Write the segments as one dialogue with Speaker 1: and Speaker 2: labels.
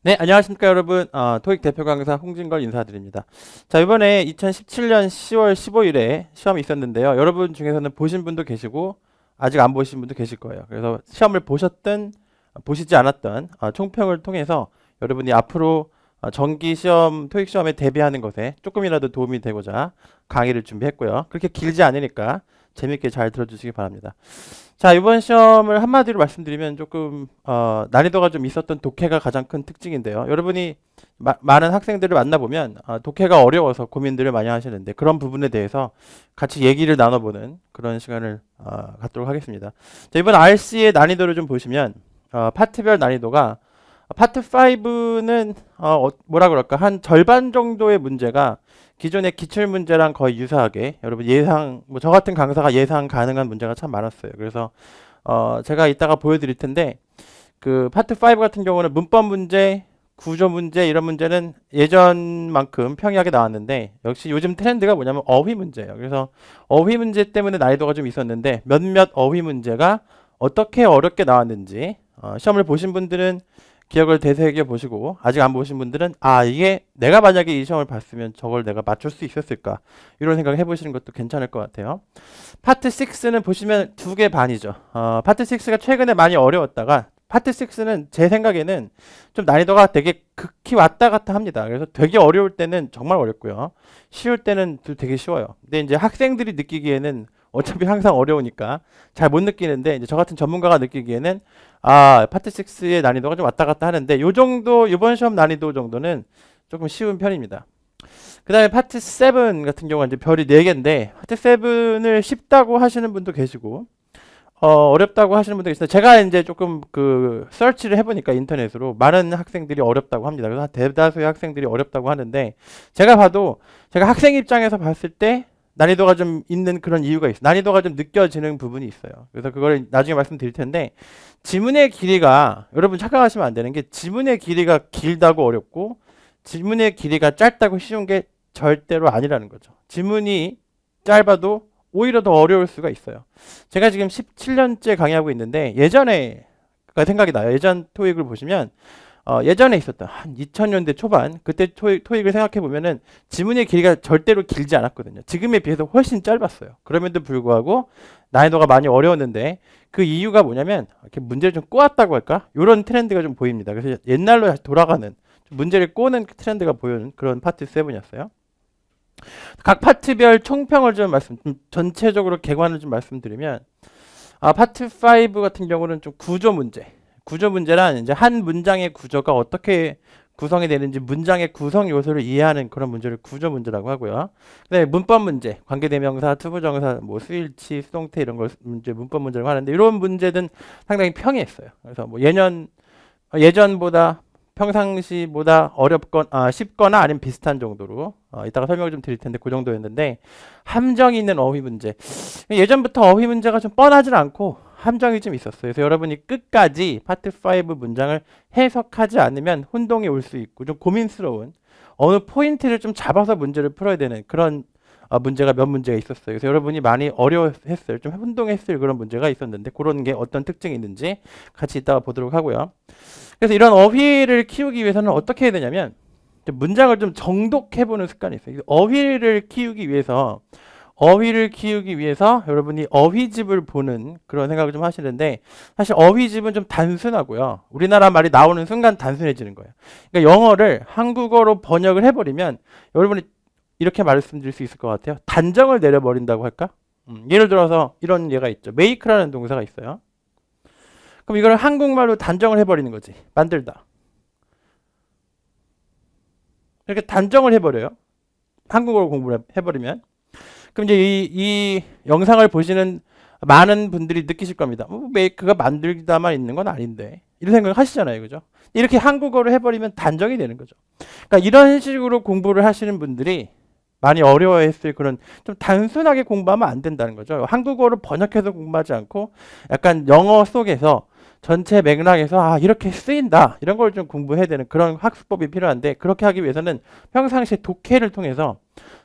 Speaker 1: 네, 안녕하십니까 여러분. 토익 대표 강사 홍진걸 인사드립니다. 자, 이번에 2017년 10월 15일에 시험이 있었는데요. 여러분 중에서는 보신 분도 계시고 아직 안 보신 분도 계실 거예요. 그래서 시험을 보셨든 보시지 않았던 총평을 통해서 여러분이 앞으로 정기 시험, 토익 시험에 대비하는 것에 조금이라도 도움이 되고자 강의를 준비했고요. 그렇게 길지 않으니까 재밌게 잘 들어주시기 바랍니다. 자, 이번 시험을 한마디로 말씀드리면 조금 난이도가 좀 있었던 독해가 가장 큰 특징인데요. 여러분이 많은 학생들을 만나보면 독해가 어려워서 고민들을 많이 하시는데 그런 부분에 대해서 같이 얘기를 나눠보는 그런 시간을 갖도록 하겠습니다. 자, 이번 RC의 난이도를 좀 보시면 파트별 난이도가 파트 5는 뭐라 그럴까 한 절반 정도의 문제가 기존의 기출 문제랑 거의 유사하게 여러분 예상 뭐 저 같은 강사가 예상 가능한 문제가 참 많았어요. 그래서 제가 이따가 보여드릴 텐데 그 파트 5 같은 경우는 문법 문제, 구조 문제 이런 문제는 예전만큼 평이하게 나왔는데 역시 요즘 트렌드가 뭐냐면 어휘 문제예요. 그래서 어휘 문제 때문에 난이도가 좀 있었는데 몇몇 어휘 문제가 어떻게 어렵게 나왔는지 시험을 보신 분들은 기억을 되새겨 보시고 아직 안 보신 분들은 이게 내가 만약에 이 시험을 봤으면 저걸 내가 맞출 수 있었을까 이런 생각을 해보시는 것도 괜찮을 것 같아요. 파트 6는 보시면 2개 반이죠. 파트 6가 최근에 많이 어려웠다가 파트 6는 제 생각에는 좀 난이도가 되게 극히 왔다 갔다 합니다. 그래서 되게 어려울 때는 정말 어렵고요. 쉬울 때는 되게 쉬워요. 근데 이제 학생들이 느끼기에는 어차피 항상 어려우니까 잘 못 느끼는데 이제 저 같은 전문가가 느끼기에는 파트 6의 난이도가 좀 왔다 갔다 하는데 요 정도 이번 시험 난이도 정도는 조금 쉬운 편입니다. 그 다음에 파트 7 같은 경우는 이제 별이 4개인데 파트 7을 쉽다고 하시는 분도 계시고 어렵다고 하시는 분도 계시는데 제가 이제 조금 그 서치를 해보니까 인터넷으로 많은 학생들이 어렵다고 합니다. 그래서 대다수의 학생들이 어렵다고 하는데 제가 봐도 제가 학생 입장에서 봤을 때 난이도가 좀 있는 그런 이유가 있어요. 난이도가 좀 느껴지는 부분이 있어요. 그래서 그걸 나중에 말씀드릴 텐데 지문의 길이가 여러분 착각하시면 안 되는 게 지문의 길이가 길다고 어렵고 지문의 길이가 짧다고 쉬운 게 절대로 아니라는 거죠. 지문이 짧아도 오히려 더 어려울 수가 있어요. 제가 지금 17년째 강의하고 있는데 예전에가 생각이 나요. 예전 토익을 보시면 예전에 있었던 한 2000년대 초반 그때 토익을 생각해 보면은 지문의 길이가 절대로 길지 않았거든요. 지금에 비해서 훨씬 짧았어요. 그럼에도 불구하고 난이도가 많이 어려웠는데 그 이유가 뭐냐면 이렇게 문제를 좀 꼬았다고 할까? 이런 트렌드가 좀 보입니다. 그래서 옛날로 다시 돌아가는 문제를 꼬는 트렌드가 보이는 그런 파트 7이었어요. 각 파트별 총평을 좀 전체적으로 개관을 좀 말씀드리면 파트 5 같은 경우는 좀 구조 문제란 이제 한 문장의 구조가 어떻게 구성이 되는지 문장의 구성 요소를 이해하는 그런 문제를 구조 문제라고 하고요. 네, 문법 문제, 관계대명사, 투부정사, 뭐 수일치, 수동태 이런 걸 문법 문제라고 하는데 이런 문제는 상당히 평이했어요. 그래서 뭐 예전보다 평상시보다 쉽거나 아니면 비슷한 정도로 이따가 설명을 좀 드릴 텐데 그 정도였는데 함정이 있는 어휘 문제 예전부터 어휘 문제가 좀 뻔하진 않고 함정이 좀 있었어요. 그래서 여러분이 끝까지 파트 5 문장을 해석하지 않으면 혼동이 올 수 있고 좀 고민스러운 어느 포인트를 좀 잡아서 문제를 풀어야 되는 그런 문제가 몇 문제가 있었어요. 그래서 여러분이 많이 어려워했어요. 좀 혼동했을 그런 문제가 있었는데 그런 게 어떤 특징이 있는지 같이 이따가 보도록 하고요. 그래서 이런 어휘를 키우기 위해서는 어떻게 해야 되냐면 문장을 좀 정독해보는 습관이 있어요. 어휘를 키우기 위해서 여러분이 어휘집을 보는 그런 생각을 좀 하시는데 사실 어휘집은 좀 단순하고요. 우리나라 말이 나오는 순간 단순해지는 거예요. 그러니까 영어를 한국어로 번역을 해버리면 여러분이 이렇게 말씀드릴 수 있을 것 같아요. 단정을 내려버린다고 할까? 예를 들어서 이런 예가 있죠. make라는 동사가 있어요. 그럼 이걸 한국말로 단정을 해버리는 거지. 만들다. 이렇게 단정을 해버려요. 한국어로 공부를 해버리면. 그럼 이제 이 영상을 보시는 많은 분들이 느끼실 겁니다. 메이크가 만들다만 있는 건 아닌데. 이런 생각을 하시잖아요. 그죠? 이렇게 한국어로 해버리면 단정이 되는 거죠. 그러니까 이런 식으로 공부를 하시는 분들이 많이 어려워했을 그런 좀 단순하게 공부하면 안 된다는 거죠. 한국어로 번역해서 공부하지 않고 약간 영어 속에서 전체 맥락에서 이렇게 쓰인다 이런 걸 좀 공부해야 되는 그런 학습법이 필요한데 그렇게 하기 위해서는 평상시에 독해를 통해서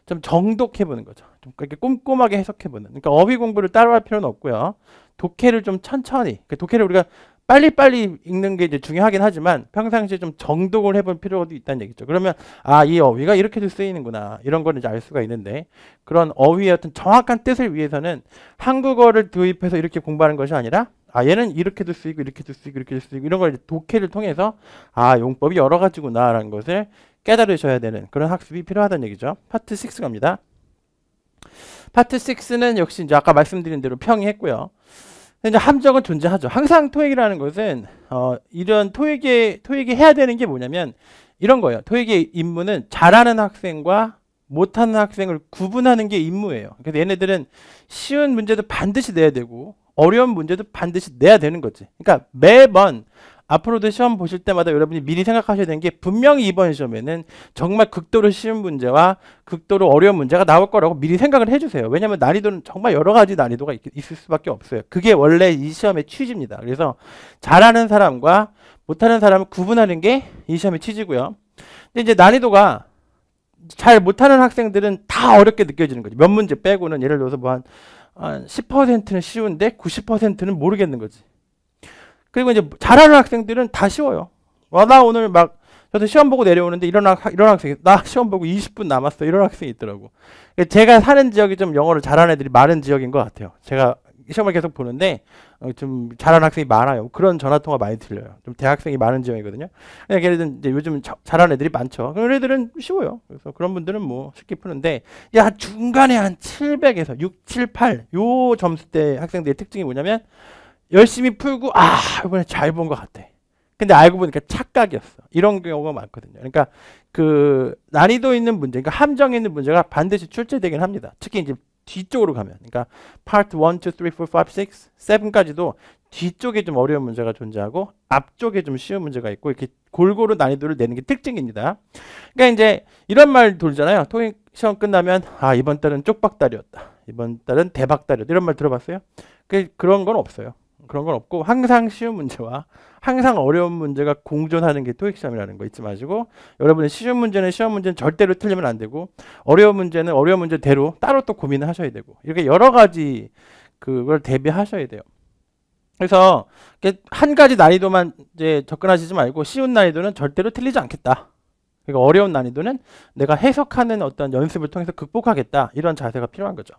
Speaker 1: 좀 정독해보는 거죠. 좀 그렇게 꼼꼼하게 해석해보는. 그러니까 어휘 공부를 따로 할 필요는 없고요. 독해를 좀 천천히. 독해를 우리가 빨리빨리 읽는 게 이제 중요하긴 하지만 평상시에 좀 정독을 해볼 필요도 있다는 얘기죠. 그러면 이 어휘가 이렇게도 쓰이는구나 이런 걸 이제 알 수가 있는데 그런 어휘의 어떤 정확한 뜻을 위해서는 한국어를 도입해서 이렇게 공부하는 것이 아니라 얘는 이렇게도 쓰이고 이렇게도 쓰이고 이렇게도 쓰이고 이런 걸 이제 독해를 통해서 용법이 여러 가지구나라는 것을 깨달으셔야 되는 그런 학습이 필요하다는 얘기죠. 파트 6 갑니다. 파트 6는 역시 이제 아까 말씀드린 대로 평이했고요. 이제 함정은 존재하죠. 항상 토익이라는 것은 이런 토익이 해야 되는 게 뭐냐면 이런 거예요. 토익의 임무는 잘하는 학생과 못하는 학생을 구분하는 게 임무예요. 그래서 얘네들은 쉬운 문제도 반드시 내야 되고 어려운 문제도 반드시 내야 되는 거지. 그러니까 매번 앞으로도 시험 보실 때마다 여러분이 미리 생각하셔야 되는 게 분명히 이번 시험에는 정말 극도로 쉬운 문제와 극도로 어려운 문제가 나올 거라고 미리 생각을 해주세요. 왜냐하면 난이도는 정말 여러 가지 난이도가 있을 수밖에 없어요. 그게 원래 이 시험의 취지입니다. 그래서 잘하는 사람과 못하는 사람을 구분하는 게 이 시험의 취지고요. 근데 이제 난이도가 잘 못하는 학생들은 다 어렵게 느껴지는 거지. 몇 문제 빼고는 예를 들어서 뭐 한 10%는 쉬운데 90%는 모르겠는 거지. 그리고 이제 잘하는 학생들은 다 쉬워요. 나 오늘 저도 시험 보고 내려오는데 이런 학생이 나 시험 보고 20분 남았어 이런 학생이 있더라고. 제가 사는 지역이 좀 영어를 잘하는 애들이 많은 지역인 것 같아요. 제가 시험을 계속 보는데 좀 잘하는 학생이 많아요. 그런 전화통화 많이 들려요. 좀 대학생이 많은 지역이거든요. 그러니까 걔네들은 이제 요즘 잘하는 애들이 많죠. 그런 애들은 쉬워요. 그래서 그런 분들은 뭐 쉽게 푸는데 중간에 한 700에서 6, 7, 8 요 점수대 학생들의 특징이 뭐냐면 열심히 풀고 이번에 잘 본 것 같아. 근데 알고 보니까 착각이었어. 이런 경우가 많거든요. 그러니까 그 난이도 있는 문제, 그러니까 함정 있는 문제가 반드시 출제되긴 합니다. 특히 이제 뒤쪽으로 가면, 그러니까 파트 1, 2, 3, 4, 5, 6, 7까지도 뒤쪽에 좀 어려운 문제가 존재하고 앞쪽에 좀 쉬운 문제가 있고 이렇게 골고루 난이도를 내는 게 특징입니다. 그러니까 이제 이런 말 돌잖아요. 토익 시험 끝나면 이번 달은 쪽박달이었다. 이번 달은 대박달이었다. 이런 말 들어봤어요? 그런 건 없어요. 그런 건 없고 항상 쉬운 문제와 항상 어려운 문제가 공존하는 게 토익 시험이라는 거 잊지 마시고 여러분의 쉬운 문제는 절대로 틀리면 안 되고 어려운 문제는 어려운 문제대로 따로 또 고민을 하셔야 되고 이렇게 여러 가지 그걸 대비하셔야 돼요. 그래서 한 가지 난이도만 이제 접근하시지 말고 쉬운 난이도는 절대로 틀리지 않겠다. 그러니까 어려운 난이도는 내가 해석하는 어떤 연습을 통해서 극복하겠다. 이런 자세가 필요한 거죠.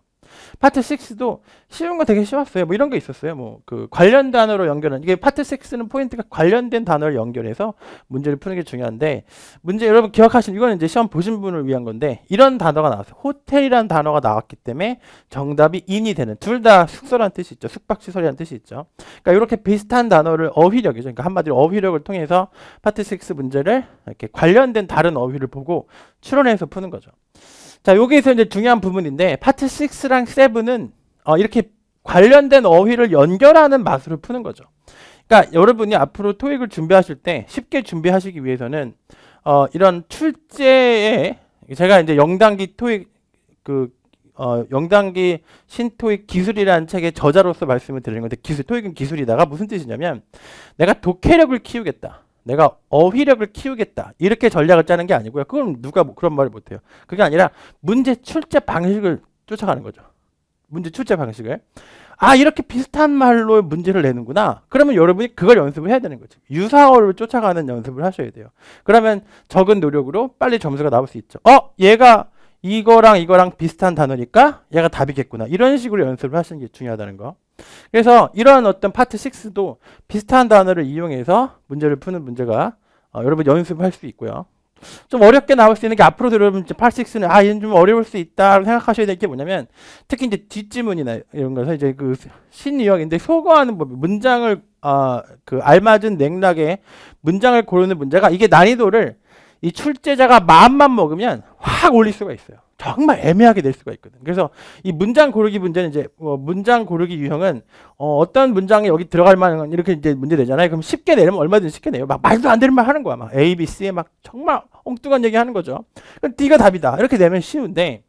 Speaker 1: 파트 6도 쉬운 거 되게 쉬웠어요. 뭐 이런 거 있었어요. 뭐 그 관련 단어로 연결하는 이게 파트 6는 포인트가 관련된 단어를 연결해서 문제를 푸는 게 중요한데 문제 여러분 기억하시는 이거는 이제 시험 보신 분을 위한 건데 이런 단어가 나왔어요. 호텔이라는 단어가 나왔기 때문에 정답이 인이 되는 둘 다 숙소라는 뜻이 있죠. 숙박시설이라는 뜻이 있죠. 그러니까 이렇게 비슷한 단어를 어휘력이죠. 그러니까 한마디로 어휘력을 통해서 파트 6 문제를 이렇게 관련된 다른 어휘를 보고 추론해서 푸는 거죠. 자, 여기에서 이제 중요한 부분인데 파트 6랑 7은 이렇게 관련된 어휘를 연결하는 맛으로 푸는 거죠. 그러니까 여러분이 앞으로 토익을 준비하실 때 쉽게 준비하시기 위해서는 이런 출제에 제가 이제 영단기 토익 영단기 신토익 기술이라는 책의 저자로서 말씀을 드리는 건데 토익은 기술이다가 무슨 뜻이냐면 내가 독해력을 키우겠다. 내가 어휘력을 키우겠다. 이렇게 전략을 짜는 게 아니고요. 그건 누가 그런 말을 못해요. 그게 아니라 문제 출제 방식을 쫓아가는 거죠. 문제 출제 방식을. 이렇게 비슷한 말로 문제를 내는구나. 그러면 여러분이 그걸 연습을 해야 되는 거죠. 유사어를 쫓아가는 연습을 하셔야 돼요. 그러면 적은 노력으로 빨리 점수가 나올 수 있죠. 얘가 이거랑 비슷한 단어니까 얘가 답이겠구나. 이런 식으로 연습을 하시는 게 중요하다는 거. 그래서 이런 어떤 파트 6도 비슷한 단어를 이용해서 문제를 푸는 문제가 여러분 연습할 수 있고요. 좀 어렵게 나올 수 있는 게 앞으로도 여러분 파트 6는 얘는 좀 어려울 수 있다 생각하셔야 될 게 뭐냐면 특히 이제 뒷지문이나 이런 거서 이제 그 신유형인데 소거하는 법, 문장을 그 알맞은 맥락의 문장을 고르는 문제가 이게 난이도를 이 출제자가 마음만 먹으면 확 올릴 수가 있어요. 정말 애매하게 낼 수가 있거든. 그래서 이 문장 고르기 문제는 이제 문장 고르기 유형은 어떤 문장이 여기 들어갈 만한 이렇게 이제 문제 내잖아요. 그럼 쉽게 내려면 얼마든지 쉽게 내요. 막 말도 안 되는 말 하는 거야. 막 A, B, C에 막 정말 엉뚱한 얘기 하는 거죠. 그럼 D가 답이다. 이렇게 내면 쉬운데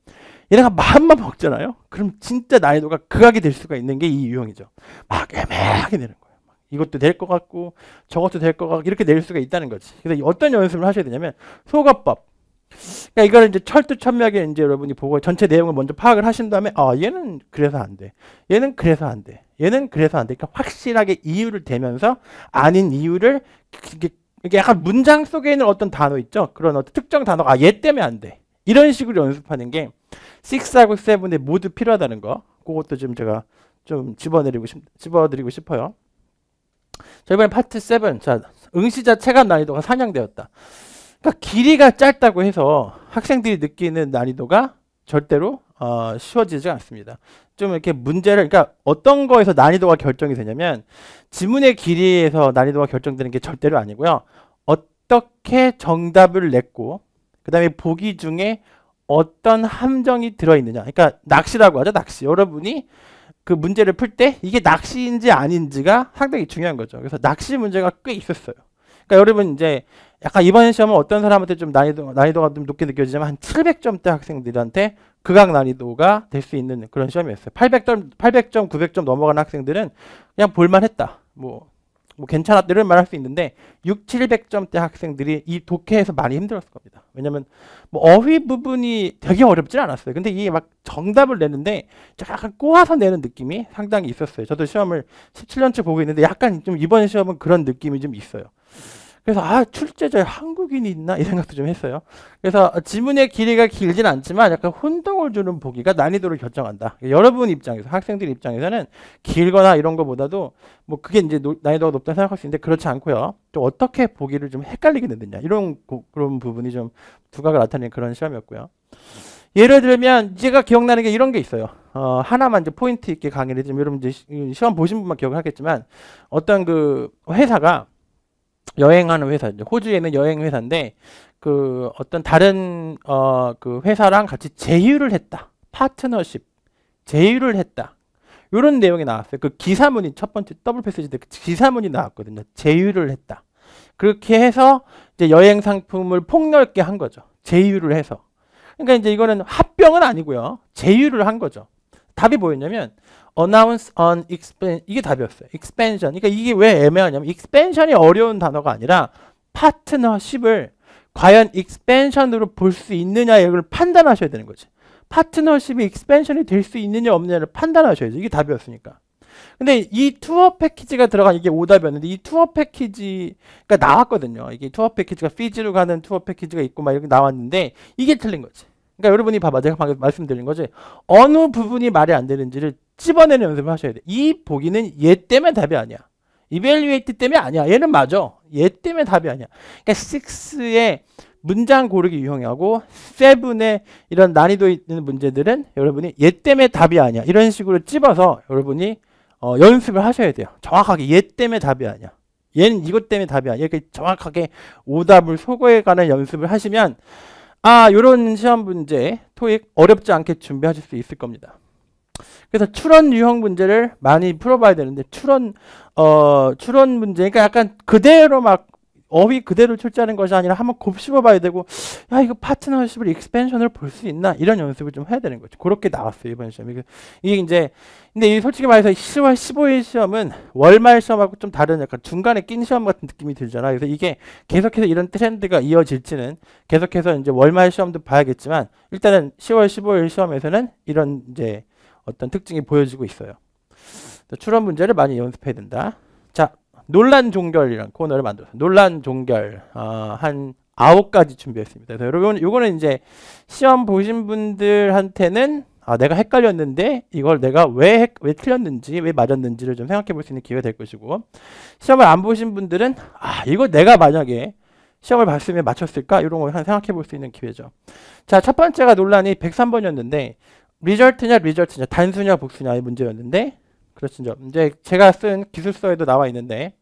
Speaker 1: 얘네가 마음만 먹잖아요. 그럼 진짜 난이도가 극악이 될 수가 있는 게 이 유형이죠. 막 애매하게 내는 거예요. 이것도 될 것 같고 저것도 될 것 같고 이렇게 낼 수가 있다는 거지. 그래서 어떤 연습을 하셔야 되냐면 소거법. 그러니까 이걸 이제 철두철미하게 이제 여러분이 보고 전체 내용을 먼저 파악을 하신 다음에 얘는 그래서 안 돼. 얘는 그래서 안 돼. 얘는 그래서 안 돼. 그러니까 확실하게 이유를 대면서 아닌 이유를 이게 약간 문장 속에 있는 어떤 단어 있죠. 그런 어떤 특정 단어가 얘 때문에 안 돼. 이런 식으로 연습하는 게 6하고 7에 모두 필요하다는 거. 그것도 좀 제가 좀 집어드리고 싶어요. 자, 이번에 파트 7. 자, 응시자 체감 난이도가 상향되었다. 그러니까 길이가 짧다고 해서 학생들이 느끼는 난이도가 절대로 쉬워지지 않습니다. 좀 이렇게 문제를, 그러니까 어떤 거에서 난이도가 결정이 되냐면 지문의 길이에서 난이도가 결정되는 게 절대로 아니고요. 어떻게 정답을 냈고 그 다음에 보기 중에 어떤 함정이 들어있느냐. 그러니까 낚시라고 하죠. 낚시. 여러분이 그 문제를 풀 때 이게 낚시인지 아닌지가 상당히 중요한 거죠. 그래서 낚시 문제가 꽤 있었어요. 그러니까 여러분 이제 약간 이번 시험은 어떤 사람한테 좀 난이도가 좀 높게 느껴지지만 한 700점대 학생들한테 극악 난이도가 될 수 있는 그런 시험이었어요. 800점, 900점 넘어가는 학생들은 그냥 볼만했다. 뭐 괜찮았다 이런 말 할 수 있는데 700점대 학생들이 이 독해에서 많이 힘들었을 겁니다. 왜냐면 뭐 어휘 부분이 되게 어렵진 않았어요. 근데 이게 막 정답을 내는데 약간 꼬아서 내는 느낌이 상당히 있었어요. 저도 시험을 17년째 보고 있는데 약간 좀 이번 시험은 그런 느낌이 좀 있어요. 그래서 출제자에 한국인이 있나 이 생각도 좀 했어요. 그래서 지문의 길이가 길진 않지만 약간 혼동을 주는 보기가 난이도를 결정한다. 여러분 입장에서, 학생들 입장에서는 길거나 이런 거보다도 뭐 그게 이제 난이도가 높다고 생각할 수 있는데 그렇지 않고요. 또 어떻게 보기를 좀 헷갈리게 되느냐 이런 그런 부분이 좀 두각을 나타내는 그런 시험이었고요. 예를 들면 제가 기억나는 게 이런 게 있어요. 하나만 이제 포인트 있게 강의를 좀 여러분 이제 시험 보신 분만 기억을 하겠지만 어떤 그 회사가 여행하는 회사, 호주에 있는 여행 회사인데 그 어떤 다른 그 회사랑 같이 제휴를 했다. 파트너십, 제휴를 했다. 이런 내용이 나왔어요. 그 기사문이 첫 번째 더블 패스지 때 기사문이 나왔거든요. 제휴를 했다. 그렇게 해서 이제 여행 상품을 폭넓게 한 거죠. 제휴를 해서. 그러니까 이제 이거는 합병은 아니고요. 제휴를 한 거죠. 답이 뭐였냐면 announce on expansion 이게 답이었어요. expansion. 그러니까 이게 왜 애매하냐면 expansion이 어려운 단어가 아니라 파트너십을 과연 expansion으로 볼 수 있느냐 이걸 판단하셔야 되는 거지. 파트너십이 expansion이 될 수 있느냐 없느냐를 판단하셔야죠. 이게 답이었으니까. 근데 이 투어 패키지가 들어간 이게 오답이었는데 이 투어 패키지가 나왔거든요. 이게 투어 패키지가 피지로 가는 투어 패키지가 있고 막 이렇게 나왔는데 이게 틀린 거지. 그러니까 여러분이 봐봐. 제가 방금 말씀드린 거지. 어느 부분이 말이 안 되는지를 찝어내는 연습을 하셔야 돼. 이 보기는 얘 때문에 답이 아니야. 이벨리웨이트 때문에 아니야. 얘는 맞아. 얘 때문에 답이 아니야. 그러니까 6의 문장 고르기 유형하고 7의 이런 난이도 있는 문제들은 여러분이 얘 때문에 답이 아니야. 이런 식으로 찝어서 여러분이 연습을 하셔야 돼요. 정확하게 얘 때문에 답이 아니야. 얘는 이것 때문에 답이 아니야. 이렇게 정확하게 오답을 소거해가는 연습을 하시면 요런 시험 문제, 토익 어렵지 않게 준비하실 수 있을 겁니다. 그래서 추론 유형 문제를 많이 풀어봐야 되는데, 추론 문제, 그러니까 약간 그대로 막 어휘 그대로 출제하는 것이 아니라 한번 곱씹어 봐야 되고, 이거 파트너십을 익스펜션을 볼 수 있나? 이런 연습을 좀 해야 되는 거죠. 그렇게 나왔어요, 이번 시험. 이게 이제, 근데 솔직히 말해서 10월 15일 시험은 월말 시험하고 좀 다른 약간 중간에 낀 시험 같은 느낌이 들잖아. 그래서 이게 계속해서 이런 트렌드가 이어질지는 계속해서 이제 월말 시험도 봐야겠지만, 일단은 10월 15일 시험에서는 이런 이제 어떤 특징이 보여지고 있어요. 추론 문제를 많이 연습해야 된다. 자, 논란 종결이라는 코너를 만들었어요. 논란 종결 한 9가지 준비했습니다. 그래서 여러분 요거는 이제 시험 보신 분들한테는 내가 헷갈렸는데 이걸 내가 왜 틀렸는지 왜 맞았는지를 좀 생각해 볼 수 있는 기회가 될 것이고, 시험을 안 보신 분들은 이거 내가 만약에 시험을 봤으면 맞췄을까? 이런 거 생각해 볼 수 있는 기회죠. 자, 첫 번째가 논란이 103번이었는데 리절트냐 단수냐 복수냐의 문제였는데, 그렇죠. 이제 제가 쓴 기술서에도 나와 있는데,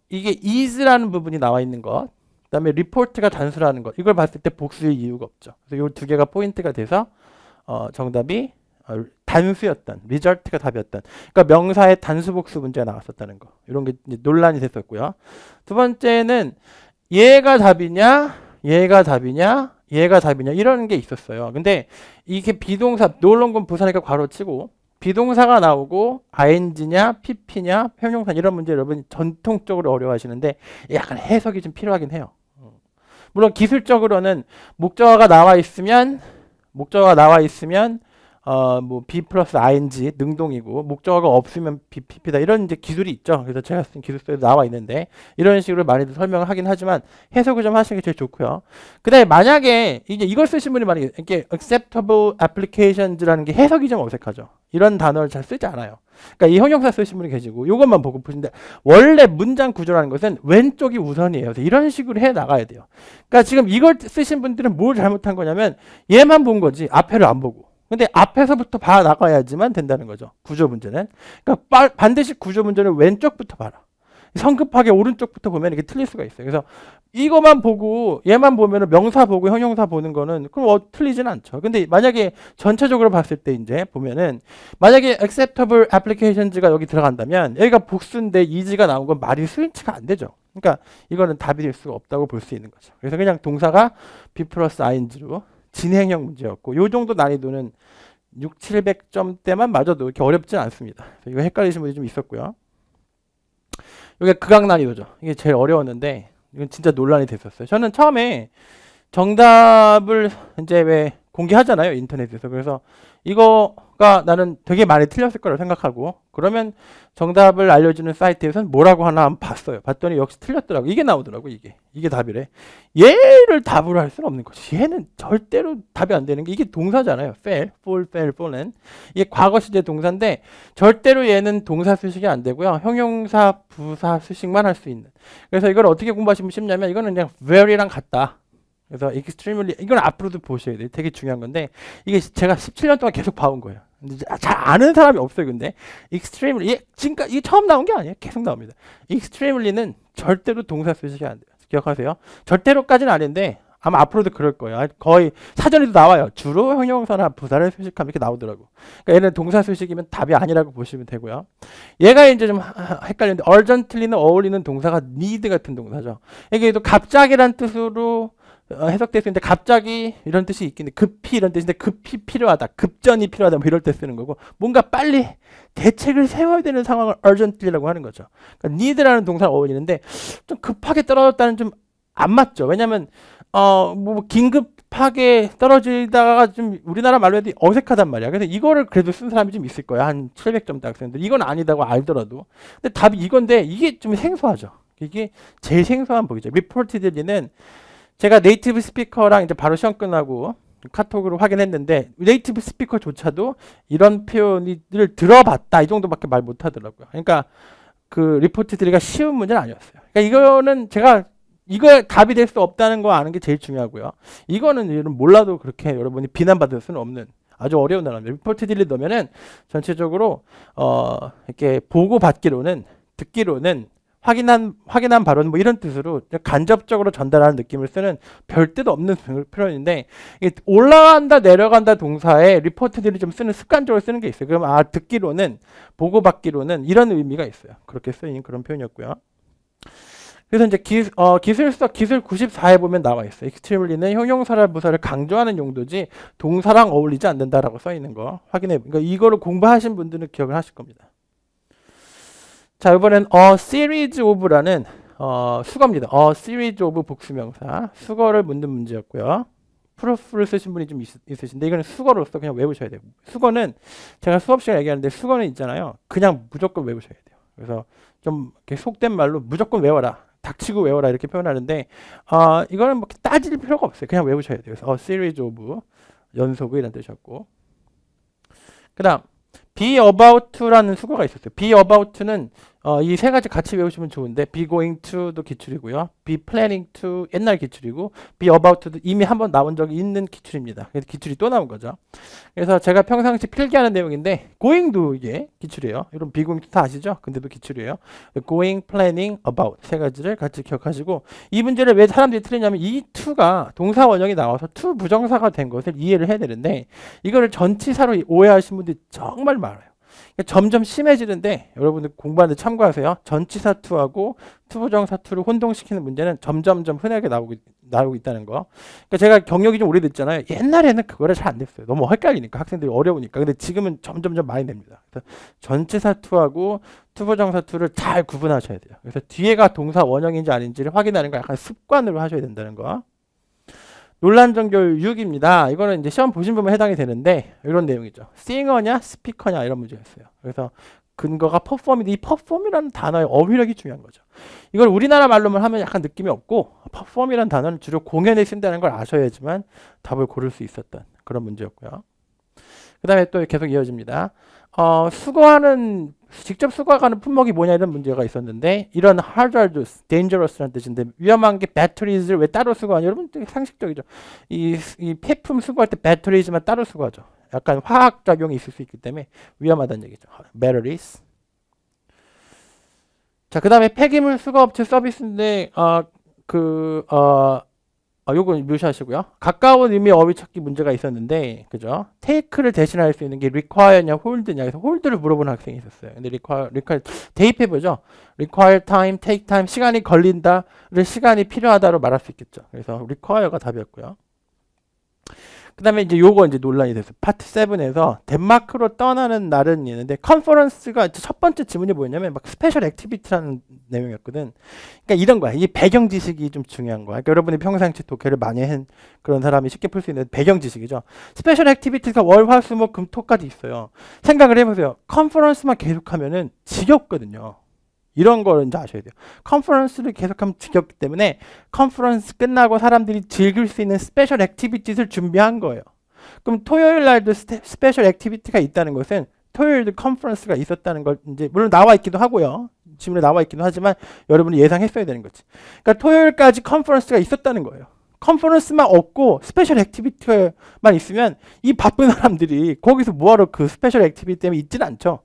Speaker 1: 이게 is라는 부분이 나와 있는 것, 그 다음에 report가 단수라는 것, 이걸 봤을 때 복수일 이유가 없죠. 그래서 이 두 개가 포인트가 돼서, 정답이 단수였던, result가 답이었던, 그러니까 명사의 단수 복수 문제가 나왔었다는 거. 이런 게 이제 논란이 됐었고요. 두 번째는 얘가 답이냐, 이런 게 있었어요. 근데 이게 비동사, 노lon건 부사니까 괄호치고, 비동사가 나오고 ing냐 pp냐 형용사 이런 문제 여러분 전통적으로 어려워하시는데 약간 해석이 좀 필요하긴 해요. 물론 기술적으로는 목적어가 나와 있으면 뭐 be 플러스 ing 능동이고 목적어가 없으면 BPP다 이런 이제 기술이 있죠. 그래서 제가 쓴 기술서에 나와 있는데 이런 식으로 많이들 설명을 하긴 하지만 해석을 좀 하시는 게 제일 좋고요. 그다음에 만약에 이제 이걸 쓰신 분이 만약에 이렇게 acceptable applications라는 게 해석이 좀 어색하죠. 이런 단어를 잘 쓰지 않아요. 그러니까 이 형용사 쓰신 분이 계시고 이것만 보고 보시는데 원래 문장 구조라는 것은 왼쪽이 우선이에요. 그래서 이런 식으로 해 나가야 돼요. 그러니까 지금 이걸 쓰신 분들은 뭘 잘못한 거냐면 얘만 본 거지 앞에를 안 보고. 근데 앞에서부터 봐 나가야지만 된다는 거죠. 구조 문제는. 그러니까 반드시 구조 문제는 왼쪽부터 봐라. 성급하게 오른쪽부터 보면 이게 틀릴 수가 있어요. 그래서 이거만 보고 얘만 보면은 명사 보고 형용사 보는 거는 그럼 틀리진 않죠. 근데 만약에 전체적으로 봤을 때 이제 보면은 만약에 acceptable applications가 여기 들어간다면 여기가 복수인데 is가 나온 건 말이 스위치가 안 되죠. 그러니까 이거는 답이 될 수가 없다고 볼 수 있는 거죠. 그래서 그냥 동사가 be 플러스 ing로 진행형 문제였고 요 정도 난이도는 6, 700점대만 맞아도 이렇게 어렵진 않습니다. 이거 헷갈리신 분이 좀 있었고요. 이게 극악 난이도죠. 이게 제일 어려웠는데 이건 진짜 논란이 됐었어요. 저는 처음에 정답을 이제 왜 공개하잖아요. 인터넷에서. 그래서 이거가 나는 되게 많이 틀렸을 거라고 생각하고 그러면 정답을 알려주는 사이트에서는 뭐라고 하나 한번 봤어요. 봤더니 역시 틀렸더라고. 이게 나오더라고. 이게 답이래. 얘를 답으로 할 수는 없는 거지. 얘는 절대로 답이 안 되는 게 이게 동사잖아요. fail, fall은 이게 과거 시제 동사인데 절대로 얘는 동사 수식이 안 되고요. 형용사, 부사 수식만 할 수 있는. 그래서 이걸 어떻게 공부하시면 쉽냐면 이거는 그냥 very랑 같다. 그래서 extremely 이건 앞으로도 보셔야 돼요. 되게 중요한 건데 이게 제가 17년 동안 계속 봐온 거예요. 잘 아는 사람이 없어요. 근데 extremely 지금까지 이게 처음 나온 게 아니에요. 계속 나옵니다. extremely는 절대로 동사 쓰시기 안 돼요. 기억하세요. 절대로까지는 아닌데 아마 앞으로도 그럴 거예요. 거의 사전에도 나와요. 주로 형용사나 부사를 수식하면 이렇게 나오더라고. 그러니까 얘는 동사 수식이면 답이 아니라고 보시면 되고요. 얘가 이제 좀 헷갈리는데 urgently는 어울리는 동사가 need 같은 동사죠. 이게 또 갑자기란 뜻으로 해석될 수 있는데 갑자기 이런 뜻이 있긴 해. 급히 이런 뜻인데 급히 필요하다. 급전이 필요하다. 뭐 이럴 때 쓰는 거고 뭔가 빨리 대책을 세워야 되는 상황을 urgently라고 하는 거죠. 그러니까 need라는 동사가 어울리는데 좀 급하게 떨어졌다는 좀 안 맞죠. 왜냐면 뭐 긴급하게 떨어지다가 좀 우리나라 말로 해도 어색하단 말이야. 그래서 이거를 그래도 쓴 사람이 좀 있을 거야. 한 700점 딱 쓰는데 이건 아니다고 알더라도. 근데 답이 이건데 이게 좀 생소하죠. 이게 제일 생소한 보기죠. reportedly는 제가 네이티브 스피커랑 이제 바로 시험 끝나고 카톡으로 확인했는데 네이티브 스피커조차도 이런 표현을 들어봤다 이 정도밖에 말 못하더라고요. 그러니까 그 리포트들이가 쉬운 문제는 아니었어요. 그러니까 이거는 제가 이거 답이 될 수 없다는 거 아는 게 제일 중요하고요. 이거는 몰라도 그렇게 여러분이 비난받을 수는 없는 아주 어려운 단어입니다. 리포트들이 넣으면은 전체적으로 이렇게 보고 받기로는 듣기로는 확인한 발언 뭐 이런 뜻으로 간접적으로 전달하는 느낌을 쓰는 별 뜻 없는 표현인데 올라간다 내려간다 동사에 리포트들이 좀 쓰는 습관적으로 쓰는 게 있어요. 그럼 듣기로는 보고 받기로는 이런 의미가 있어요. 그렇게 쓰인 그런 표현이었고요. 그래서 이제 기술서 기술 94에 보면 나와 있어요. extremely는 형용사를 부사를 강조하는 용도지 동사랑 어울리지 않는다라고 써 있는 거 확인해. 그러니까 이거를 공부하신 분들은 기억을 하실 겁니다. 자, 이번엔 a series of라는 수거입니다. a series of 복수명사 수거를 묻는 문제였고요. 프로프를 쓰신 분이 좀 있으신데 이거는 수거로서 그냥 외우셔야 돼요. 수거는 제가 수업 시간에 얘기하는데 수거는 있잖아요. 그냥 무조건 외우셔야 돼요. 그래서 좀 이렇게 속된 말로 무조건 외워라. 닥치고 외워라 이렇게 표현하는데 이거는 뭐 따질 필요가 없어요. 그냥 외우셔야 돼요. 그래서 series of 연속의 이런 뜻이었고 그 다음 be about to라는 수거가 있었어요. be about to는 이 세 가지 같이 외우시면 좋은데 be going to도 기출이고요. be planning to 옛날 기출이고 be about to도 이미 한번 나온 적이 있는 기출입니다. 그래서 기출이 또 나온 거죠. 그래서 제가 평상시 필기하는 내용인데 going도 이게 기출이에요. 여러분 be going to 다 아시죠? 근데도 기출이에요. going, planning, about 세 가지를 같이 기억하시고 이 문제를 왜 사람들이 틀리냐면 이 to가 동사 원형이 나와서 to 부정사가 된 것을 이해를 해야 되는데 이거를 전치사로 오해하시는 분들이 정말 많아요. 점점 심해지는데 여러분들 공부하는데 참고하세요. 전치사 투하고 투부정사 투를 혼동시키는 문제는 점점점 흔하게 나오고 있다는 거. 그러니까 제가 경력이 좀 오래됐잖아요. 옛날에는 그거를 잘 안 됐어요. 너무 헷갈리니까 학생들이 어려우니까. 근데 지금은 점점점 많이 됩니다. 그래서 전치사 투하고 투부정사 투를 잘 구분하셔야 돼요. 그래서 뒤에가 동사 원형인지 아닌지를 확인하는 거 약간 습관으로 하셔야 된다는 거. 논란정결 6입니다. 이거는 이제 시험 보신 분만 해당이 되는데 이런 내용이죠. 싱어냐 스피커냐 이런 문제였어요. 그래서 근거가 퍼폼인데 이 퍼폼이라는 단어의 어휘력이 중요한 거죠. 이걸 우리나라 말로만 하면 약간 느낌이 없고 퍼폼이라는 단어는 주로 공연에 쓴다는 걸 아셔야지만 답을 고를 수 있었던 그런 문제였고요. 그 다음에 또 계속 이어집니다. 직접 수거하는 품목이 뭐냐 이런 문제가 있었는데 이런 hazardous, dangerous라는 뜻인데 위험한 게 batteries를 왜 따로 수거하냐 여러분 되게 상식적이죠. 이 폐품 수거할 때 batteries만 따로 수거하죠. 약간 화학작용이 있을 수 있기 때문에 위험하다는 얘기죠. batteries. 자, 그 다음에 폐기물 수거업체 서비스인데 요건 묘시하시고요. 가까운 의미의 어휘 찾기 문제가 있었는데, 그죠? take를 대신할 수 있는 게 require냐, hold냐. 그래서 hold를 물어보는 학생이 있었어요. 근데 require 대입해보죠. require time, take time, 시간이 걸린다를 시간이 필요하다로 말할 수 있겠죠. 그래서 require가 답이었고요. 그 다음에 이제 요거 이제 논란이 됐어요. 파트 7에서 덴마크로 떠나는 날은 있는데, 컨퍼런스가 첫 번째 지문이 뭐였냐면, 막 스페셜 액티비티라는 내용이었거든. 그러니까 이런 거야. 이 배경 지식이 좀 중요한 거야. 그러니까 여러분이 평상시 독해를 많이 한 그런 사람이 쉽게 풀 수 있는 배경 지식이죠. 스페셜 액티비티가 월, 화, 수, 목, 금, 토까지 있어요. 생각을 해보세요. 컨퍼런스만 계속하면은 지겹거든요. 이런 걸 이제 아셔야 돼요. 컨퍼런스를 계속하면 지겹기 때문에 컨퍼런스 끝나고 사람들이 즐길 수 있는 스페셜 액티비티를 준비한 거예요. 그럼 토요일 날도 스페셜 액티비티가 있다는 것은 토요일도 컨퍼런스가 있었다는 걸 이제 물론 나와 있기도 하고요. 지문에 나와 있기도 하지만 여러분이 예상했어야 되는 거지. 그러니까 토요일까지 컨퍼런스가 있었다는 거예요. 컨퍼런스만 없고 스페셜 액티비티만 있으면 이 바쁜 사람들이 거기서 뭐하러 그 스페셜 액티비티 때문에 있지는 않죠.